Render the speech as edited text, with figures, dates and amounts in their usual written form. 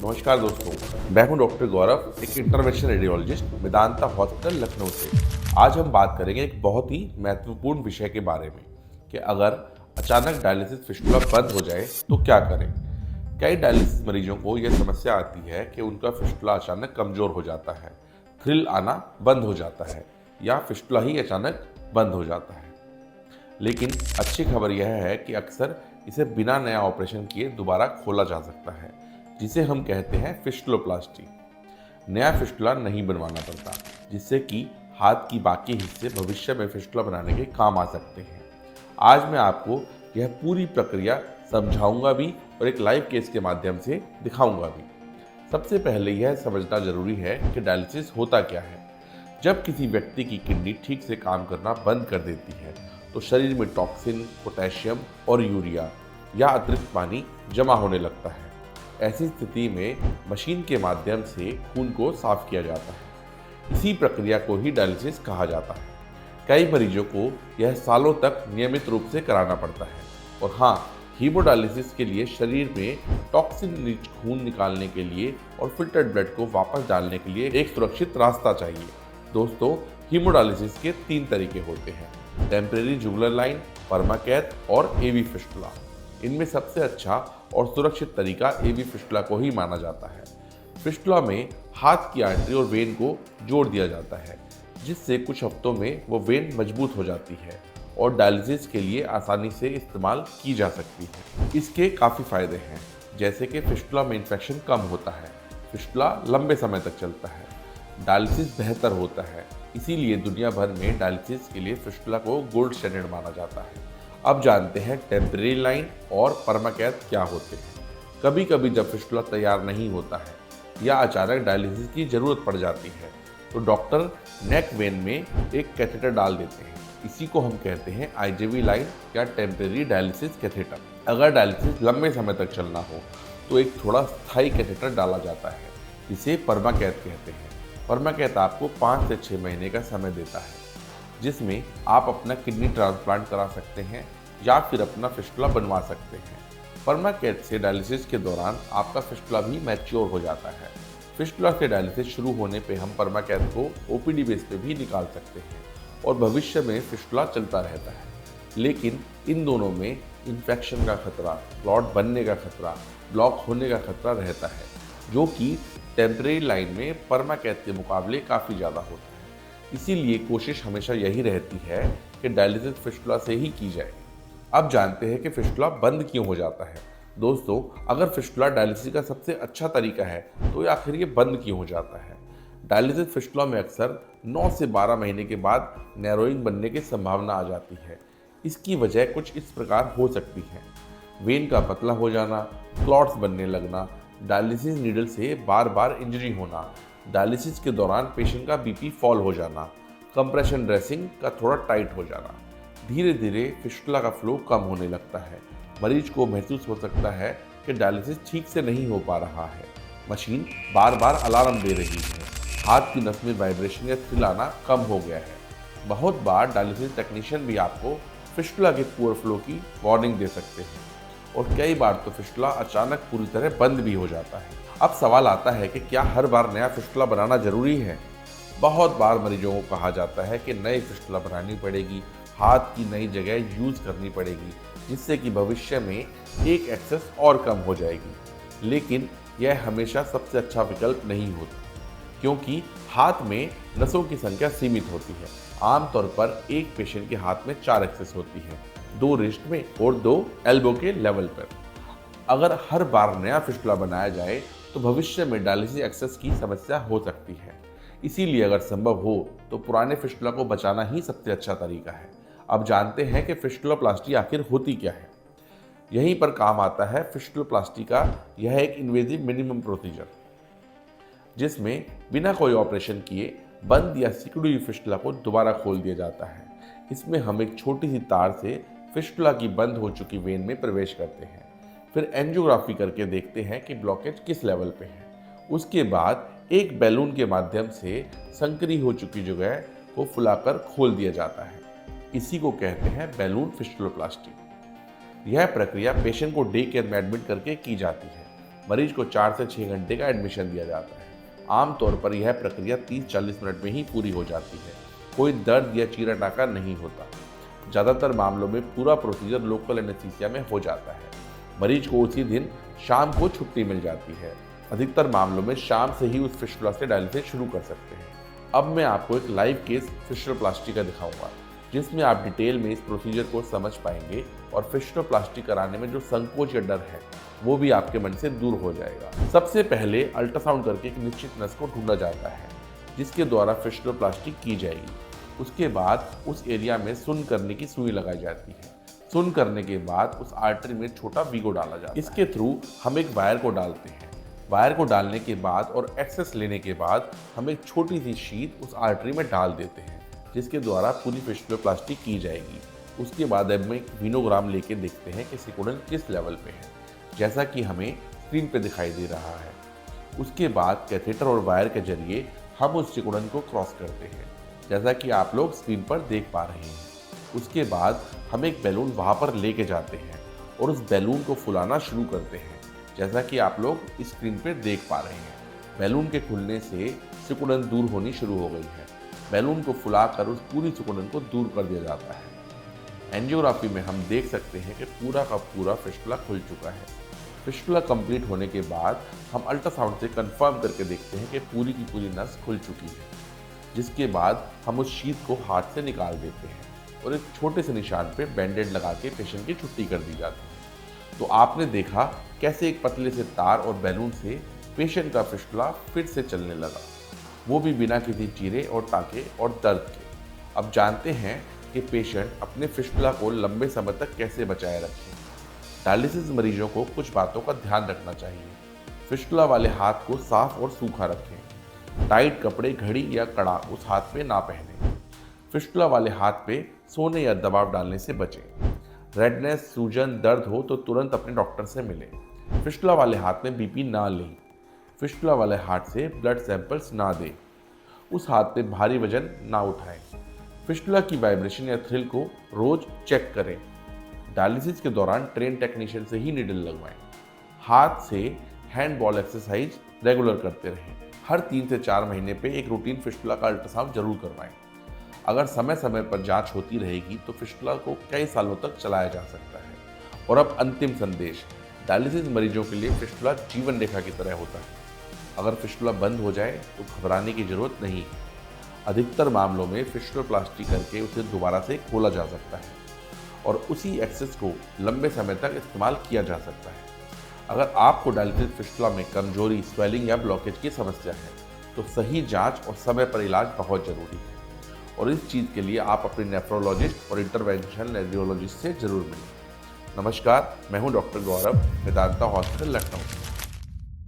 नमस्कार दोस्तों, मैं हूं डॉक्टर गौरव, एक intervention radiologist Medanta hospital Lucknow से। आज हम बात करेंगे एक बहुत ही महत्वपूर्ण विषय के बारे में कि अगर अचानक डायलिसिस फिस्टुला बंद हो जाए तो क्या करें। कई डायलिसिस मरीजों को यह समस्या आती है कि उनका फिस्टुला अचानक कमज़ोर हो जाता है, थ्रिल आना बंद हो जाता है या फिस्टुला ही अचानक बंद हो जाता है। लेकिन अच्छी खबर यह है कि अक्सर इसे बिना नया ऑपरेशन किए दोबारा खोला जा सकता है, जिसे हम कहते हैं फिस्टुलोप्लास्टी। नया फिस्टुला नहीं बनवाना पड़ता, जिससे कि हाथ की बाकी हिस्से भविष्य में फिस्टुला बनाने के काम आ सकते हैं। आज मैं आपको यह पूरी प्रक्रिया समझाऊंगा भी और एक लाइव केस के माध्यम से दिखाऊंगा भी। सबसे पहले यह समझना जरूरी है कि डायलिसिस होता क्या है। जब किसी व्यक्ति की किडनी ठीक से काम करना बंद कर देती है तो शरीर में टॉक्सिन, पोटेशियम और यूरिया या अतिरिक्त पानी जमा होने लगता है। ऐसी स्थिति में मशीन के माध्यम से खून को साफ किया जाता है। इसी प्रक्रिया को ही डायलिसिस कहा जाता है। कई मरीजों को यह सालों तक नियमित रूप से कराना पड़ता है। और हाँ, हीमोडायलिसिस के लिए शरीर में टॉक्सिन रिच खून निकालने के लिए और फिल्टर्ड ब्लड को वापस डालने के लिए एक सुरक्षित रास्ता चाहिए। दोस्तों, हीमोडायलिसिस के 3 तरीके होते हैं: टेम्परेरी जुगुलर लाइन, परमाकैथ और एवी फिस्टुला। इनमें सबसे अच्छा और सुरक्षित तरीका एवी फिस्टुला को ही माना जाता है। फिस्टुला में हाथ की आर्टरी और वेन को जोड़ दिया जाता है, जिससे कुछ हफ्तों में वो वेन मजबूत हो जाती है और डायलिसिस के लिए आसानी से इस्तेमाल की जा सकती है। इसके काफ़ी फायदे हैं, जैसे कि फिस्टुला में इन्फेक्शन कम होता है, फिस्टुला लंबे समय तक चलता है, डायलिसिस बेहतर होता है। इसीलिए दुनिया भर में डायलिसिस के लिए फिस्टुला को गोल्ड स्टैंडर्ड माना जाता है। अब जानते हैं टेम्परेरी लाइन और परमाकैथ क्या होते हैं। कभी कभी जब फिस्टुला तैयार नहीं होता है या अचानक डायलिसिस की ज़रूरत पड़ जाती है तो डॉक्टर नेक वेन में एक कैथेटर डाल देते हैं। इसी को हम कहते हैं आईजेवी लाइन या टेम्परेरी डायलिसिस कैथेटर। अगर डायलिसिस लंबे समय तक चलना हो तो एक थोड़ा स्थायी कैथेटर डाला जाता है, जिसे परमाकैथ कहते हैं। परमाकैथ आपको 5 से 6 महीने का समय देता है, जिसमें आप अपना किडनी ट्रांसप्लांट करा सकते हैं या फिर अपना फिस्टुला बनवा सकते हैं। परमाकैथ से डायलिसिस के दौरान आपका फिस्टुला भी मैच्योर हो जाता है। फिस्टुला से डायलिसिस शुरू होने पे हम परमाकैथ को ओपीडी बेस पे भी निकाल सकते हैं और भविष्य में फिस्टुला चलता रहता है। लेकिन इन दोनों में इन्फेक्शन का खतरा, क्लॉट बनने का खतरा, ब्लॉक होने का खतरा रहता है, जो कि टेम्परेरी लाइन में परमाकैथ के मुकाबले काफ़ी ज़्यादा होता है। इसीलिए कोशिश हमेशा यही रहती है कि डायलिसिस फिस्टुला से ही की जाए। अब जानते हैं कि फिस्टुला बंद क्यों हो जाता है। दोस्तों, अगर फिस्टुला डायलिसिस का सबसे अच्छा तरीका है तो आखिर ये बंद क्यों हो जाता है। डायलिसिस फिस्टुला में अक्सर 9 से 12 महीने के बाद नैरोइंग बनने की संभावना आ जाती है। इसकी वजह कुछ इस प्रकार हो सकती है: वेन का पतला हो जाना, क्लॉट्स बनने लगना, डायलिसिस नीडल से बार बार इंजरी होना, डायलिसिस के दौरान पेशेंट का बीपी फॉल हो जाना, कंप्रेशन ड्रेसिंग का थोड़ा टाइट हो जाना। धीरे धीरे फिस्टुला का फ्लो कम होने लगता है। मरीज को महसूस हो सकता है कि डायलिसिस ठीक से नहीं हो पा रहा है, मशीन बार बार अलार्म दे रही है, हाथ की नस में वाइब्रेशन या थ्रिल आना कम हो गया है। बहुत बार डायलिसिस टेक्नीशियन भी आपको फिस्टुला के पुअर फ्लो की वार्निंग दे सकते हैं और कई बार तो फिस्टुला अचानक पूरी तरह बंद भी हो जाता है। अब सवाल आता है कि क्या हर बार नया फिस्टुला बनाना जरूरी है। बहुत बार मरीजों को कहा जाता है कि नई फिस्टुला बनानी पड़ेगी, हाथ की नई जगह यूज करनी पड़ेगी, जिससे कि भविष्य में एक एक्सेस और कम हो जाएगी। लेकिन यह हमेशा सबसे अच्छा विकल्प नहीं होता, क्योंकि हाथ में नसों की संख्या सीमित होती है। आमतौर पर एक पेशेंट के हाथ में 4 एक्सेस होती है, 2 रिस्ट में और 2 एल्बो के लेवल पर। अगर हर बार नया फिस्टुला बनाया जाए तो भविष्य में डायलिसिस एक्सेस की समस्या हो सकती है। इसीलिए अगर संभव हो तो पुराने फिस्टुला को बचाना ही सबसे अच्छा तरीका है। अब जानते हैं कि फिस्टुलोप्लास्टी आखिर होती क्या है। यहीं पर काम आता है फिस्टुलोप्लास्टी का यह एक इन्वेजिव मिनिमम प्रोसीजर, जिसमें बिना कोई ऑपरेशन किए बंद या सिकुड़ी हुई फिस्टुला को दोबारा खोल दिया जाता है। इसमें हम एक छोटी सी तार से फिस्टुला की बंद हो चुकी वेन में प्रवेश करते हैं, फिर एंजियोग्राफी करके देखते हैं कि ब्लॉकेज किस लेवल पे है। उसके बाद एक बैलून के माध्यम से संकरी हो चुकी जगह को फुलाकर खोल दिया जाता है। इसी को कहते हैं बैलून फिस्टुलोप्लास्टी। यह प्रक्रिया पेशेंट को डे केयर में एडमिट करके की जाती है। मरीज को 4 से 6 घंटे का एडमिशन दिया जाता है। आमतौर पर यह प्रक्रिया 30-40 मिनट में ही पूरी हो जाती है। कोई दर्द या चीरा टाका नहीं होता। ज़्यादातर मामलों में पूरा प्रोसीजर लोकल एनेस्थीसिया में हो जाता है। मरीज को उसी दिन शाम को छुट्टी मिल जाती है। अधिकतर मामलों में शाम से ही उस फिस्टुला से डायलिसिस शुरू कर सकते हैं। अब मैं आपको एक लाइव केस फिस्टुलोप्लास्टी का दिखाऊंगा, जिसमें आप डिटेल में इस प्रोसीजर को समझ पाएंगे और फिस्टुलोप्लास्टी कराने में जो संकोच या डर है वो भी आपके मन से दूर हो जाएगा। सबसे पहले अल्ट्रासाउंड करके एक निश्चित नस को ढूंढा जाता है जिसके द्वारा फिस्टुलोप्लास्टी की जाएगी। उसके बाद उस एरिया में सुन्न करने की सुई लगाई जाती है। सुन्न करने के बाद उस आर्टरी में छोटा वीगो डाला जाता है। इसके थ्रू हम एक वायर को डालते हैं। वायर को डालने के बाद और एक्सेस लेने के बाद हम एक छोटी सी शीट उस आर्टरी में डाल देते हैं जिसके द्वारा पूरी फिस्टुलोप्लास्टी की जाएगी। उसके बाद अब हम एक विनोग्राम लेके देखते हैं कि सिकुड़न किस लेवल पे है, जैसा कि हमें स्क्रीन पे दिखाई दे रहा है। उसके बाद कैथेटर और वायर के जरिए हम उस सिकुड़न को क्रॉस करते हैं, जैसा कि आप लोग स्क्रीन पर देख पा रहे हैं। उसके बाद हम एक बैलून वहाँ पर लेके जाते हैं और उस बैलून को फुलाना शुरू करते हैं, जैसा कि आप लोग इस स्क्रीन पर देख पा रहे हैं। बैलून के खुलने से सिकुड़न दूर होनी शुरू हो गई है। बैलून को फुलाकर उस पूरी सिकुड़न को दूर कर दिया जाता है। एंजियोग्राफी में हम देख सकते हैं कि पूरा का पूरा फिस्टुला खुल चुका है। फिस्टुला कंप्लीट होने के बाद हम अल्ट्रासाउंड से कंफर्म करके देखते हैं कि पूरी की पूरी नस खुल चुकी है, जिसके बाद हम उस शीट को हाथ से निकाल देते हैं और एक छोटे से निशान पे बैंडेड लगा के पेशेंट की छुट्टी कर दी जाती है। तो आपने देखा कैसे एक पतले से तार और बैलून से पेशेंट का फिस्टुला फिर से चलने लगा, वो भी बिना किसी चीरे और टाँके और दर्द के। अब जानते हैं कि पेशेंट अपने फिस्टुला को लंबे समय तक कैसे बचाए रखें। डायलिसिस मरीजों को कुछ बातों का ध्यान रखना चाहिए। फिस्टुला वाले हाथ को साफ और सूखा रखें। टाइट कपड़े, घड़ी या कड़ा उस हाथ पे ना पहनें। फिस्टुला वाले हाथ पे सोने या दबाव डालने से बचें। रेडनेस, सूजन, दर्द हो तो तुरंत अपने डॉक्टर से मिलें। फिस्टुला वाले हाथ में बीपी ना लें। फिस्टुला वाले हाथ से ब्लड सैंपल्स ना दें। उस हाथ पे भारी वजन ना उठाएं। फिस्टुला की वाइब्रेशन या थ्रिल को रोज चेक करें। डायलिसिस के दौरान ट्रेन टेक्नीशियन से ही नीडल लगवाएं। हाथ से हैंड बॉल एक्सरसाइज रेगुलर करते रहें। हर 3 से 4 महीने पे एक रूटीन फिस्टुला का अल्ट्रासाउंड जरूर करवाएं। अगर समय समय पर जांच होती रहेगी तो फिस्टुला को कई सालों तक चलाया जा सकता है। और अब अंतिम संदेश, डायलिसिस मरीजों के लिए फिस्टुला जीवन रेखा की तरह होता है। अगर फिस्टुला बंद हो जाए तो घबराने की जरूरत नहीं है। अधिकतर मामलों में फिस्टुलोप्लास्टी करके उसे दोबारा से खोला जा सकता है और उसी एक्सेस को लंबे समय तक इस्तेमाल किया जा सकता है। अगर आपको डायलिसिस फिस्टुला में कमजोरी, स्वेलिंग या ब्लॉकेज की समस्या है तो सही जांच और समय पर इलाज बहुत जरूरी है। और इस चीज़ के लिए आप अपने नेफ्रोलॉजिस्ट और इंटरवेंशनल रेडियोलॉजिस्ट से जरूर मिलें। नमस्कार, मैं हूं डॉक्टर गौरव, मेदांता हॉस्पिटल, लखनऊ।